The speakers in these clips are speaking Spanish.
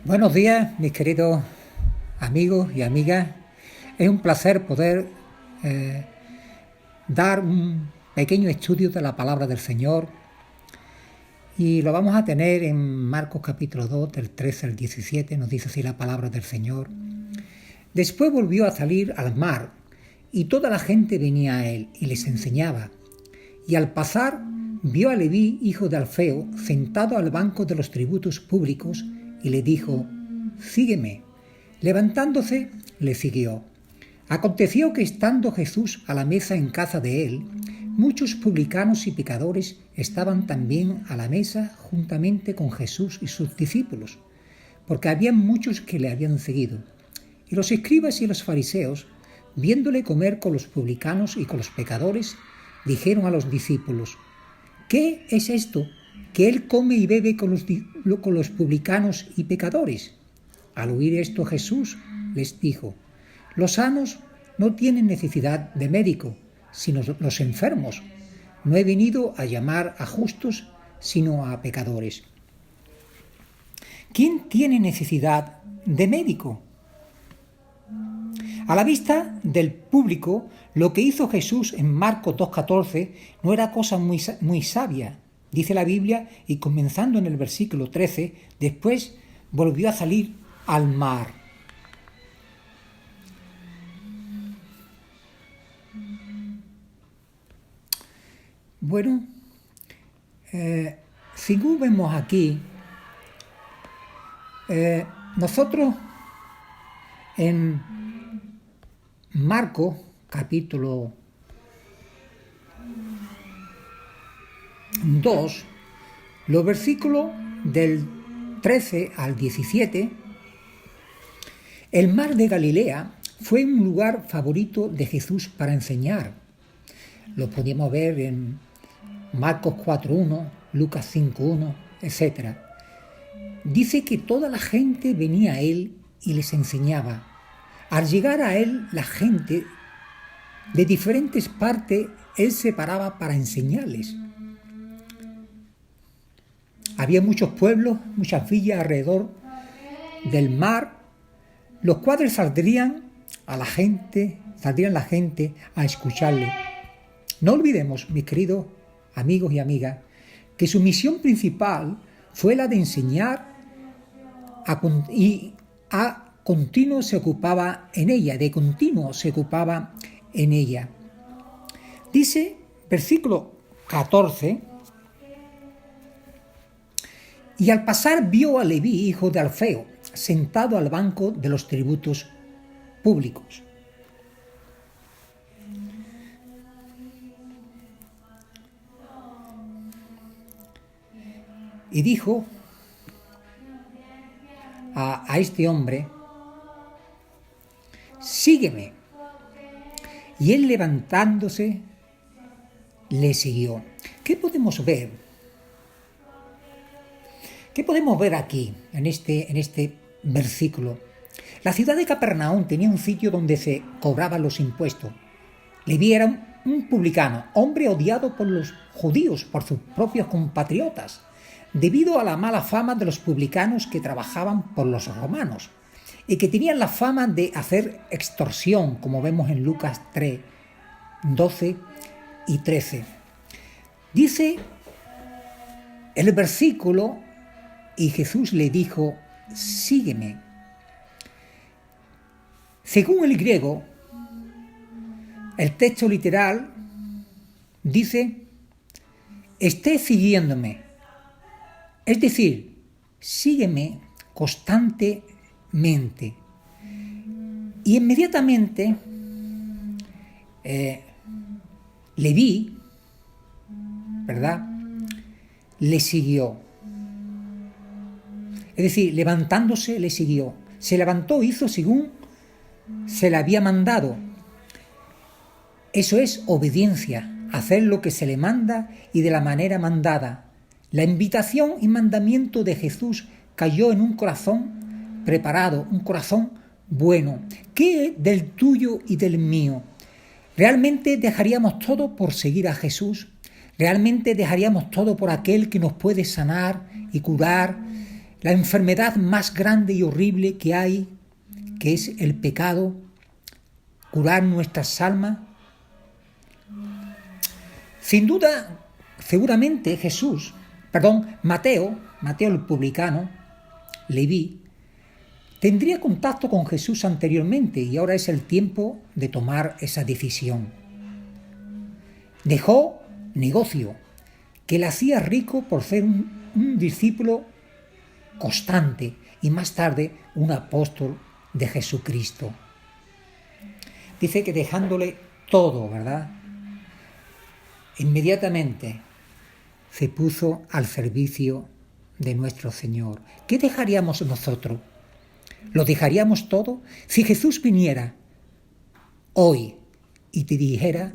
Buenos días, mis queridos amigos y amigas. Es un placer poder eh, dar un pequeño estudio de la palabra del Señor y lo vamos a tener en Marcos capítulo 2, del 13 al 17, nos dice así la palabra del Señor. Después volvió a salir al mar y toda la gente venía a él y les enseñaba. Y al pasar vio a Leví, hijo de Alfeo, sentado al banco de los tributos públicos y le dijo: «Sígueme». Levantándose, le siguió. Aconteció que estando Jesús a la mesa en casa de él, muchos publicanos y pecadores estaban también a la mesa juntamente con Jesús y sus discípulos, porque había muchos que le habían seguido. Y los escribas y los fariseos, viéndole comer con los publicanos y con los pecadores, dijeron a los discípulos: «¿Qué es esto que él come y bebe con los publicanos y pecadores?». Al oír esto, Jesús les dijo: «Los sanos no tienen necesidad de médico, sino los enfermos. No he venido a llamar a justos, sino a pecadores». ¿Quién tiene necesidad de médico? A la vista del público, lo que hizo Jesús en Marcos 2,14 no era cosa muy sabia. Dice la Biblia, y comenzando en el versículo 13, después volvió a salir al mar. Bueno, según vemos aquí, nosotros en Marcos capítulo 2, los versículos del 13 al 17, el mar de Galilea fue un lugar favorito de Jesús para enseñar. Lo podíamos ver en Marcos 4.1, Lucas 5.1, etc. Dice que toda la gente venía a él y les enseñaba. Al llegar a él, la gente de diferentes partes, él se paraba para enseñarles. Había muchos pueblos, muchas villas alrededor del mar, los cuales saldrían la gente a escucharle. No olvidemos, mis queridos amigos y amigas, que su misión principal fue la de enseñar y de continuo se ocupaba en ella. Dice, versículo 14, y al pasar vio a Leví, hijo de Alfeo, sentado al banco de los tributos públicos. Y dijo a este hombre: «Sígueme». Y él, levantándose, le siguió. ¿Qué podemos ver? ¿Qué podemos ver aquí, en este versículo? La ciudad de Capernaum tenía un sitio donde se cobraban los impuestos. Leví era un publicano, hombre odiado por los judíos, por sus propios compatriotas, debido a la mala fama de los publicanos que trabajaban por los romanos y que tenían la fama de hacer extorsión, como vemos en Lucas 3, 12 y 13. Dice el versículo: y Jesús le dijo: «Sígueme». Según el griego, el texto literal dice: «Esté siguiéndome». Es decir, sígueme constantemente. Y inmediatamente Leví, ¿verdad?, le siguió. Es decir, levantándose le siguió. Se levantó, hizo según se le había mandado. Eso es obediencia, hacer lo que se le manda y de la manera mandada. La invitación y mandamiento de Jesús cayó en un corazón preparado, un corazón bueno. ¿Qué es del tuyo y del mío? ¿Realmente dejaríamos todo por seguir a Jesús? ¿Realmente dejaríamos todo por aquel que nos puede sanar y curar la enfermedad más grande y horrible que hay, que es el pecado, curar nuestras almas. Sin duda, seguramente Mateo el publicano, Leví, tendría contacto con Jesús anteriormente y ahora es el tiempo de tomar esa decisión. Dejó negocio que le hacía rico por ser un discípulo constante y más tarde un apóstol de Jesucristo. Dice que dejándole todo, ¿verdad? Inmediatamente se puso al servicio de nuestro Señor. ¿Qué dejaríamos nosotros? ¿Lo dejaríamos todo? Si Jesús viniera hoy y te dijera: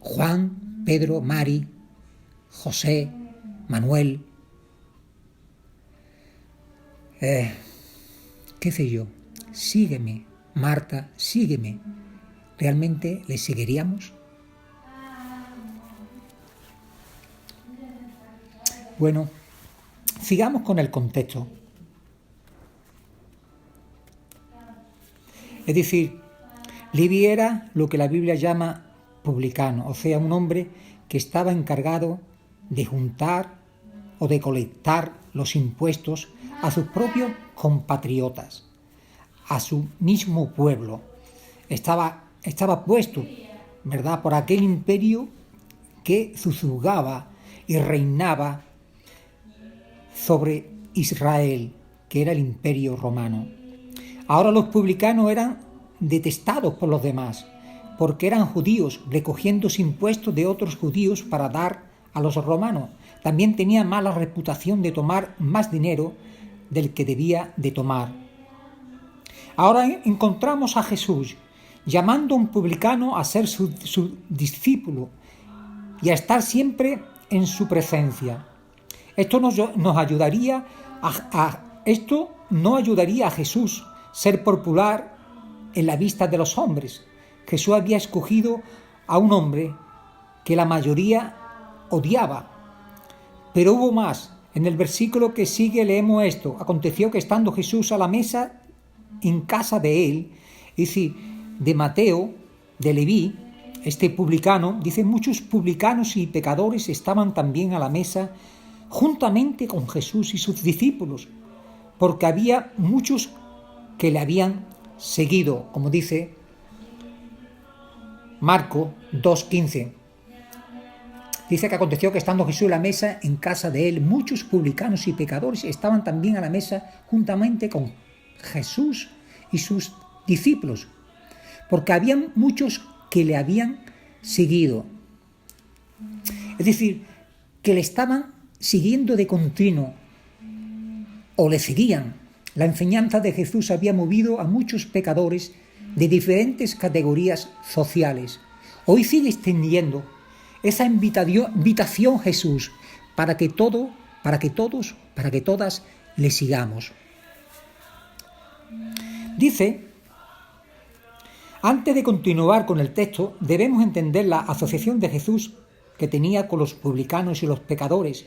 Juan, Pedro, Mari, José, Manuel, qué sé yo, sígueme, Marta, sígueme, ¿realmente le seguiríamos? Bueno, sigamos con el contexto. Es decir, Leví era lo que la Biblia llama publicano, o sea, un hombre que estaba encargado de juntar o de colectar los impuestos a sus propios compatriotas, a su mismo pueblo. Estaba puesto, ¿verdad?, por aquel imperio que sojuzgaba y reinaba sobre Israel, que era el imperio romano. Ahora los publicanos eran detestados por los demás, porque eran judíos recogiendo impuestos de otros judíos para dar a los romanos. También tenían mala reputación de tomar más dinero del que debía de tomar. Ahora encontramos a Jesús llamando a un publicano a ser su discípulo y a estar siempre en su presencia. Esto nos ayudaría esto no ayudaría a Jesús ser popular en la vista de los hombres. Jesús había escogido a un hombre que la mayoría odiaba. Pero hubo más. En el versículo que sigue leemos esto: aconteció que estando Jesús a la mesa en casa de él, es decir, de Mateo, de Leví, este publicano, dice, muchos publicanos y pecadores estaban también a la mesa juntamente con Jesús y sus discípulos, porque había muchos que le habían seguido, como dice Marcos 2:15. Dice que aconteció que estando Jesús a la mesa en casa de él, muchos publicanos y pecadores estaban también a la mesa juntamente con Jesús y sus discípulos, porque habían muchos que le habían seguido. Es decir, que le estaban siguiendo de continuo o le seguían. La enseñanza de Jesús había movido a muchos pecadores de diferentes categorías sociales. Hoy sigue extendiendo esa invitación Jesús para que todas le sigamos. Dice, antes de continuar con el texto, debemos entender la asociación de Jesús que tenía con los publicanos y los pecadores.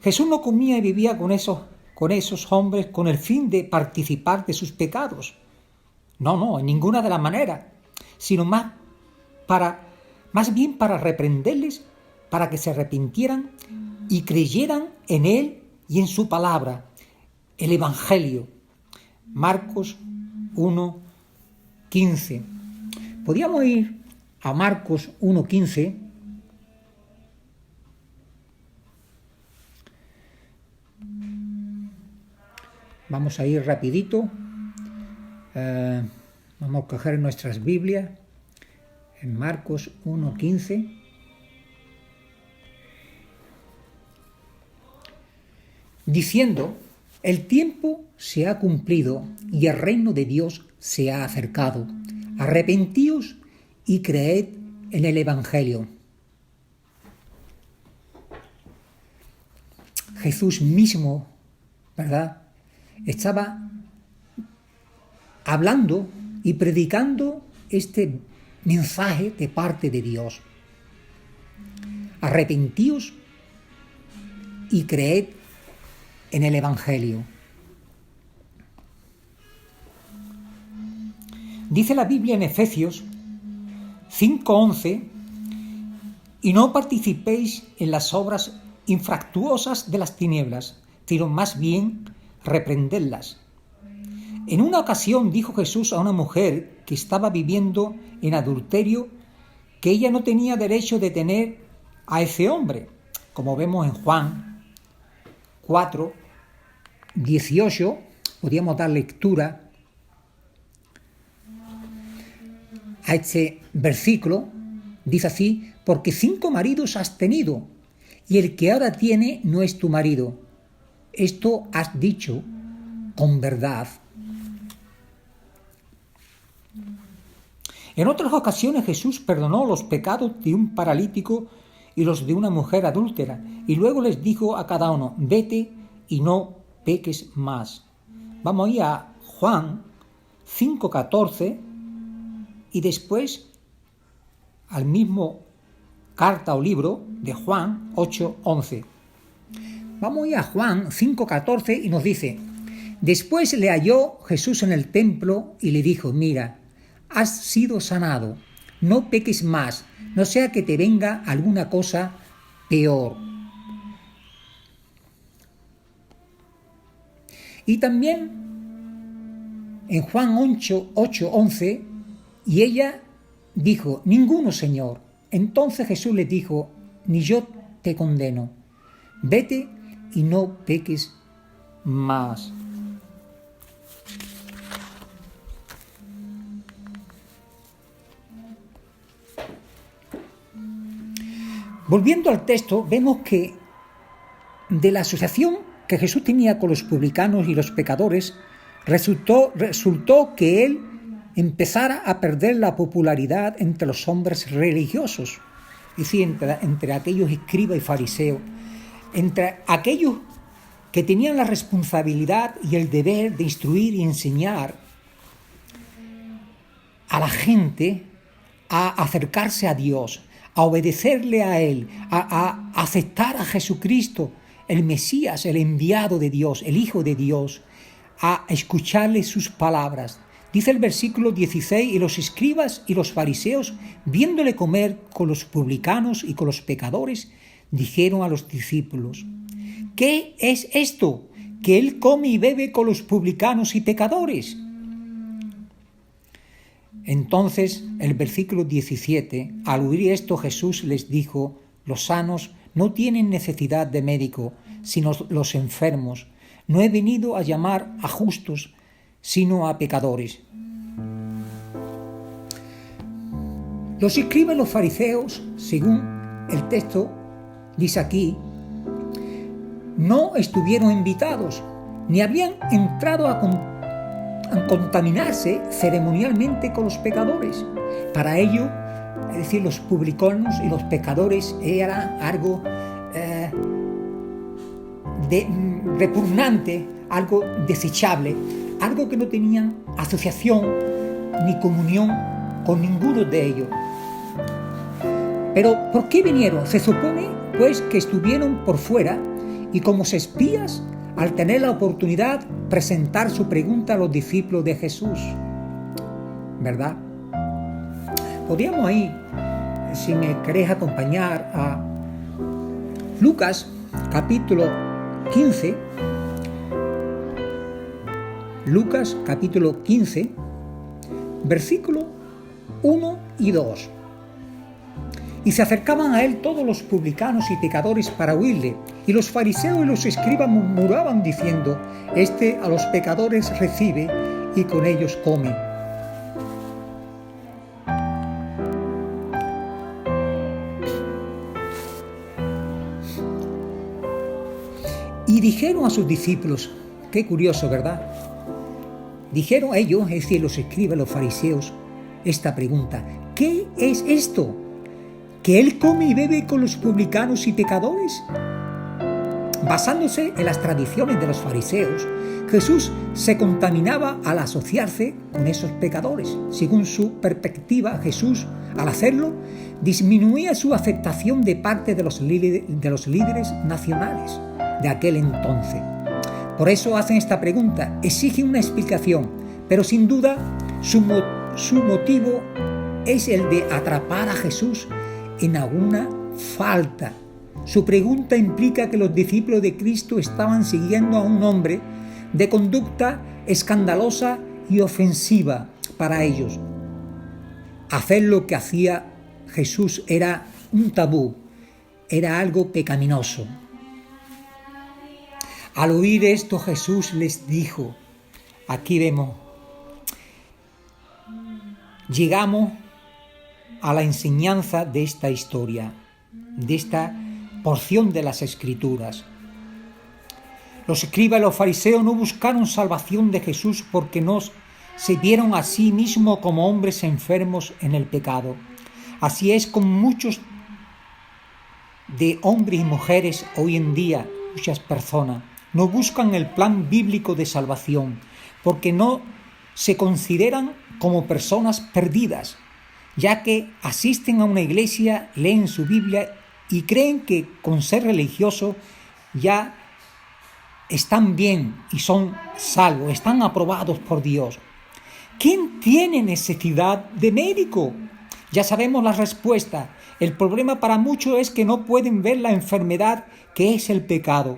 Jesús no comía y vivía con esos hombres con el fin de participar de sus pecados. No, en ninguna de las maneras, sino más bien para reprenderles, para que se arrepintieran y creyeran en Él y en su palabra, el Evangelio. Marcos 1:15. Podríamos ir a Marcos 1:15. Vamos a ir rapidito. Vamos a coger nuestras Biblias en Marcos 1:15. Diciendo, el tiempo se ha cumplido y el reino de Dios se ha acercado. Arrepentíos y creed en el Evangelio. Jesús mismo, ¿verdad?, estaba hablando y predicando este mensaje de parte de Dios. Arrepentíos y creed en el Evangelio. Dice la Biblia en Efesios 5:11: y no participéis en las obras infructuosas de las tinieblas, sino más bien reprendedlas. En una ocasión dijo Jesús a una mujer que estaba viviendo en adulterio que ella no tenía derecho de tener a ese hombre, como vemos en Juan 4:18, podríamos dar lectura a este versículo. Dice así: porque 5 maridos has tenido, y el que ahora tiene no es tu marido. Esto has dicho con verdad. En otras ocasiones Jesús perdonó los pecados de un paralítico y los de una mujer adúltera, y luego les dijo a cada uno: vete y no peques más. Vamos a ir a Juan 5:14 y después al mismo carta o libro de Juan 8:11. Vamos a ir a Juan 5:14 y nos dice: después le halló Jesús en el templo y le dijo: mira, has sido sanado, no peques más, no sea que te venga alguna cosa peor. Y también en Juan 8:11, y ella dijo: ninguno, Señor. Entonces Jesús le dijo: ni yo te condeno, vete y no peques más. Volviendo al texto, vemos que de la asociación que Jesús tenía con los publicanos y los pecadores, resultó que él empezara a perder la popularidad entre los hombres religiosos, es decir, entre aquellos escribas y fariseos, entre aquellos que tenían la responsabilidad y el deber de instruir y enseñar a la gente a acercarse a Dios, a obedecerle a Él, a aceptar a Jesucristo, el Mesías, el enviado de Dios, el Hijo de Dios, a escucharle sus palabras. Dice el versículo 16: y los escribas y los fariseos, viéndole comer con los publicanos y con los pecadores, dijeron a los discípulos: ¿qué es esto? ¿Que él come y bebe con los publicanos y pecadores? Entonces, el versículo 17, al oír esto, Jesús les dijo: los sanos no tienen necesidad de médico, sino los enfermos. No he venido a llamar a justos, sino a pecadores. Los escribas y los fariseos, según el texto dice aquí, no estuvieron invitados, ni habían entrado a contaminarse ceremonialmente con los pecadores. Para ello, es decir, los publicanos y los pecadores era algo repugnante, algo desechable, algo que no tenían asociación ni comunión con ninguno de ellos. Pero ¿por qué vinieron? Se supone pues que estuvieron por fuera y como espías, al tener la oportunidad, presentar su pregunta a los discípulos de Jesús, ¿verdad? Podríamos ir, si me queréis acompañar, a Lucas capítulo 15, Lucas capítulo 15, versículo 1 y 2. Y se acercaban a él todos los publicanos y pecadores para oírle, y los fariseos y los escribas murmuraban diciendo: este a los pecadores recibe y con ellos come. Y dijeron a sus discípulos, qué curioso, ¿verdad? Dijeron ellos, es decir, los escribas, los fariseos, esta pregunta: ¿qué es esto? ¿Que él come y bebe con los publicanos y pecadores? Basándose en las tradiciones de los fariseos, Jesús se contaminaba al asociarse con esos pecadores. Según su perspectiva, Jesús, al hacerlo, disminuía su aceptación de parte de los líderes nacionales de aquel entonces. Por eso hacen esta pregunta, exigen una explicación, pero sin duda su motivo es el de atrapar a Jesús en alguna falta. Su pregunta implica que los discípulos de Cristo estaban siguiendo a un hombre de conducta escandalosa y ofensiva para ellos. Hacer lo que hacía Jesús era un tabú, era algo pecaminoso. Al oír esto, Jesús les dijo, aquí vemos, llegamos a la enseñanza de esta historia, de esta porción de las Escrituras. Los escribas y los fariseos no buscaron salvación de Jesús porque no se vieron a sí mismos como hombres enfermos en el pecado. Así es con muchos de hombres y mujeres hoy en día, muchas personas no buscan el plan bíblico de salvación porque no se consideran como personas perdidas, ya que asisten a una iglesia, leen su Biblia y creen que con ser religiosos ya están bien y son salvos, están aprobados por Dios. ¿Quién tiene necesidad de médico? Ya sabemos la respuesta. El problema para muchos es que no pueden ver la enfermedad que es el pecado.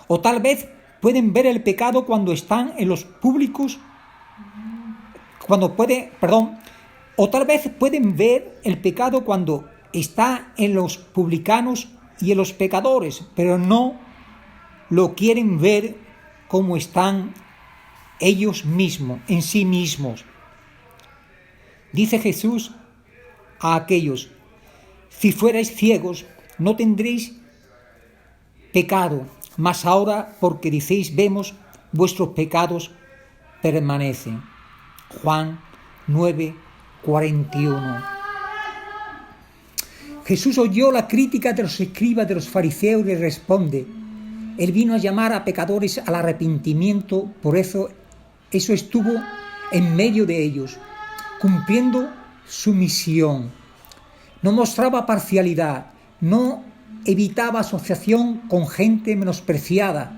O tal vez pueden ver el pecado cuando están en los públicos, o tal vez pueden ver el pecado cuando está en los publicanos y en los pecadores, pero no lo quieren ver como están ellos mismos, en sí mismos. Dice Jesús a aquellos, si fuerais ciegos, no tendréis pecado, mas ahora porque decéis vemos, vuestros pecados permanecen. Juan 9:41. Jesús oyó la crítica de los escribas, de los fariseos y les responde, Él vino a llamar a pecadores al arrepentimiento, por eso estuvo en medio de ellos, cumpliendo su misión. No mostraba parcialidad, no evitaba asociación con gente menospreciada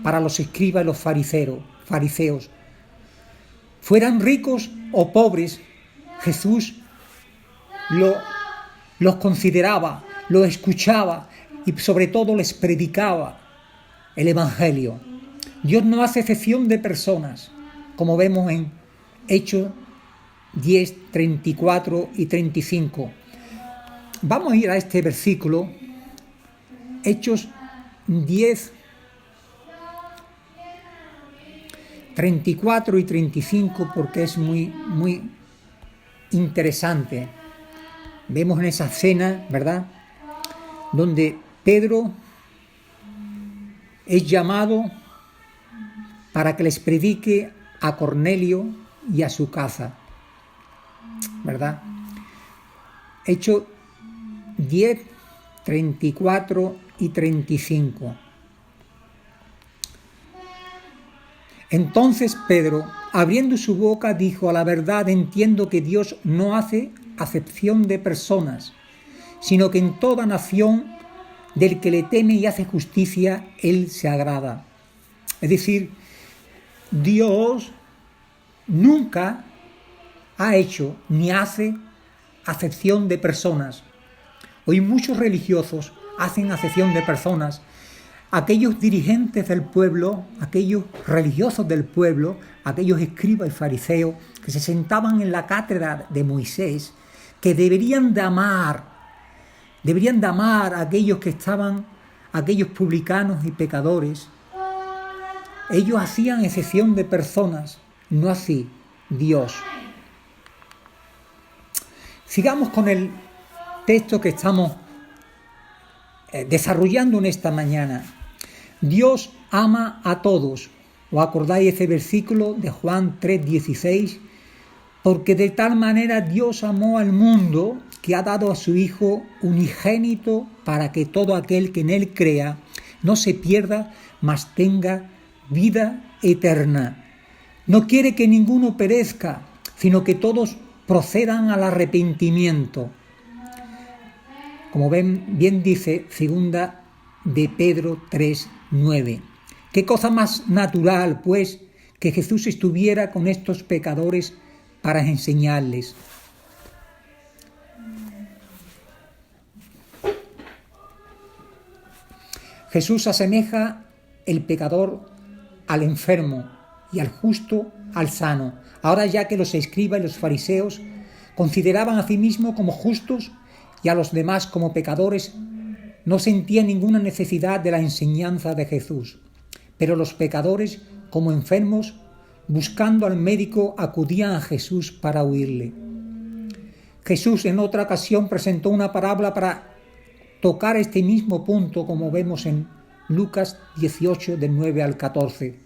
para los escribas y los fariseos. Fueran ricos o pobres, Jesús los consideraba, los escuchaba y sobre todo les predicaba el Evangelio. Dios no hace excepción de personas, como vemos en Hechos 10, 34 y 35. Vamos a ir a este versículo, Hechos 10, 34 y 35, porque es muy interesante. Vemos en esa cena, ¿verdad?, donde Pedro es llamado para que les predique a Cornelio y a su casa, ¿verdad? Hechos 10, 34 y 35. Entonces Pedro, abriendo su boca, dijo, a la verdad entiendo que Dios no hace acepción de personas, sino que en toda nación del que le teme y hace justicia, Él se agrada. Es decir, Dios nunca ha hecho ni hace acepción de personas. Hoy muchos religiosos hacen acepción de personas. Aquellos dirigentes del pueblo, aquellos religiosos del pueblo, aquellos escribas y fariseos que se sentaban en la cátedra de Moisés, que deberían de amar a aquellos que estaban, aquellos publicanos y pecadores. Ellos hacían excepción de personas, no así Dios. Sigamos con el texto que estamos desarrollando en esta mañana. Dios ama a todos. ¿Os acordáis ese versículo de Juan 3:16? Porque de tal manera Dios amó al mundo que ha dado a su Hijo unigénito para que todo aquel que en Él crea no se pierda, mas tenga vida eterna. No quiere que ninguno perezca, sino que todos procedan al arrepentimiento. Como ven, bien dice segunda de Pedro 3:9, ¿Qué cosa más natural, pues, que Jesús estuviera con estos pecadores para enseñarles? Jesús asemeja el pecador al enfermo y al justo al sano. Ahora ya que los escribas y los fariseos consideraban a sí mismos como justos y a los demás como pecadores, no sentían ninguna necesidad de la enseñanza de Jesús. Pero los pecadores, como enfermos, buscando al médico, acudían a Jesús para oírle. Jesús en otra ocasión presentó una parábola para tocar este mismo punto, como vemos en Lucas 18, del 9 al 14.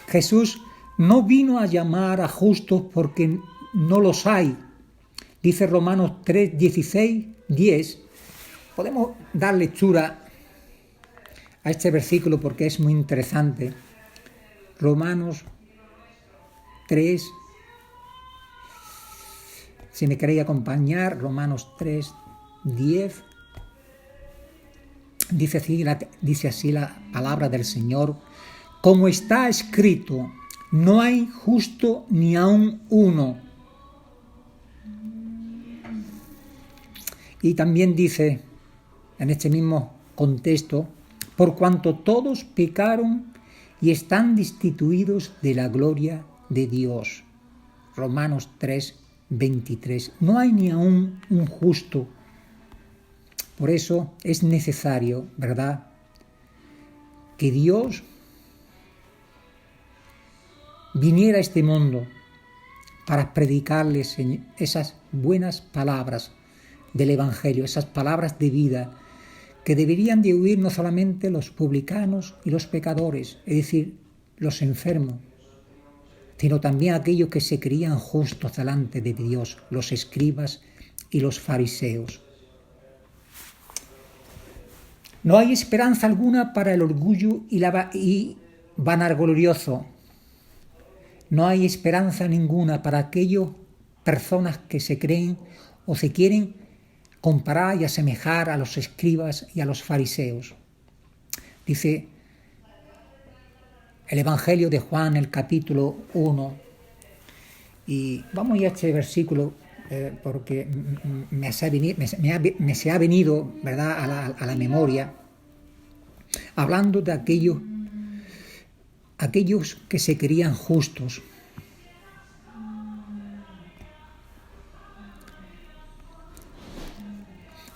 Jesús no vino a llamar a justos porque no los hay. Dice Romanos 3, 16, 10. Podemos dar lectura a este versículo porque es muy interesante. Romanos 3, si me queréis acompañar, Romanos 3, 10. Dice así la palabra del Señor: como está escrito, no hay justo ni aun uno. Y también dice, en este mismo contexto, por cuanto todos pecaron y están destituidos de la gloria de Dios. Romanos 3, 23. No hay ni aun un justo. Por eso es necesario, ¿verdad?, que Dios viniera a este mundo para predicarles esas buenas palabras del Evangelio, esas palabras de vida que deberían de oír no solamente los publicanos y los pecadores, es decir, los enfermos, sino también aquellos que se creían justos delante de Dios, los escribas y los fariseos. No hay esperanza alguna para el orgullo y vanaglorioso. No hay esperanza ninguna para aquellas personas que se creen o se quieren comparar y asemejar a los escribas y a los fariseos. Dice el Evangelio de Juan, el capítulo 1, y vamos a ir a este versículo porque se ha venido, ¿verdad?, a la memoria, hablando de aquellos que se creían justos.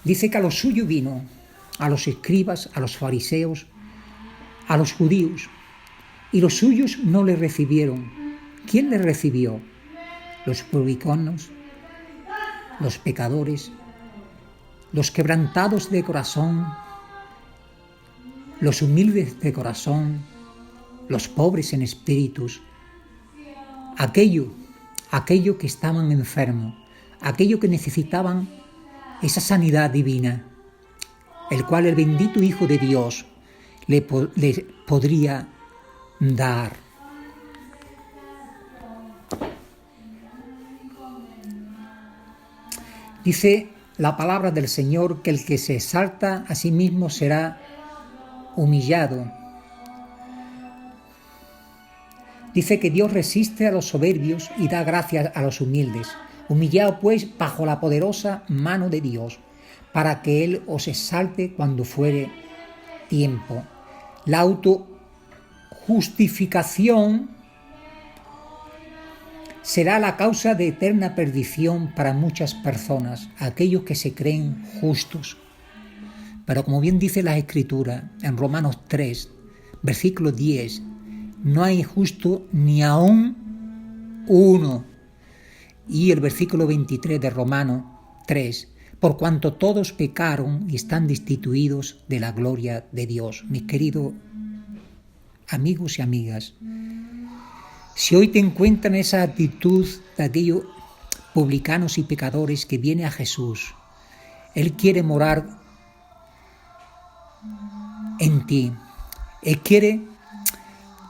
Dice que a los suyos vino, a los escribas, a los fariseos, a los judíos, y los suyos no le recibieron. ¿Quién le recibió? Los publicanos, los pecadores, los quebrantados de corazón, los humildes de corazón, los pobres en espíritus, aquellos que estaban enfermos, aquellos que necesitaban esa sanidad divina, el cual el bendito Hijo de Dios le podría dar. Dice la palabra del Señor que el que se exalta a sí mismo será humillado. Dice que Dios resiste a los soberbios y da gracia a los humildes. Humillado pues bajo la poderosa mano de Dios, para que Él os exalte cuando fuere tiempo. La autojustificación será la causa de eterna perdición para muchas personas, aquellos que se creen justos. Pero como bien dice la Escritura en Romanos 3, versículo 10, no hay justo ni aún uno. Y el versículo 23 de Romanos 3, por cuanto todos pecaron y están destituidos de la gloria de Dios. Mis queridos amigos y amigas, si hoy te encuentran esa actitud de aquellos publicanos y pecadores que viene a Jesús, Él quiere morar en ti. Él quiere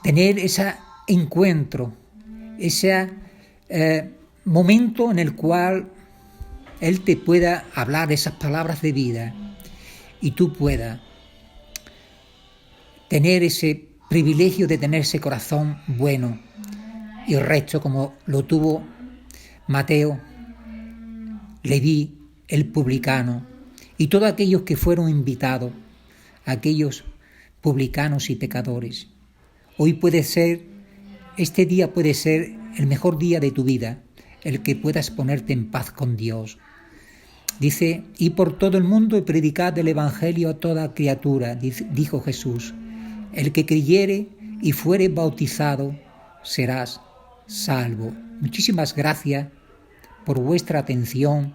tener ese encuentro, ese momento en el cual Él te pueda hablar esas palabras de vida y tú puedas tener ese privilegio de tener ese corazón bueno y recto como lo tuvo Mateo, Leví, el publicano, y todos aquellos que fueron invitados, aquellos publicanos y pecadores. Hoy este día puede ser el mejor día de tu vida, el que puedas ponerte en paz con Dios. Dice, y por todo el mundo predicad el Evangelio a toda criatura, dijo Jesús. El que creyere y fuere bautizado, serás salvo. Muchísimas gracias por vuestra atención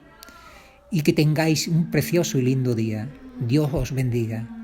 y que tengáis un precioso y lindo día. Dios os bendiga.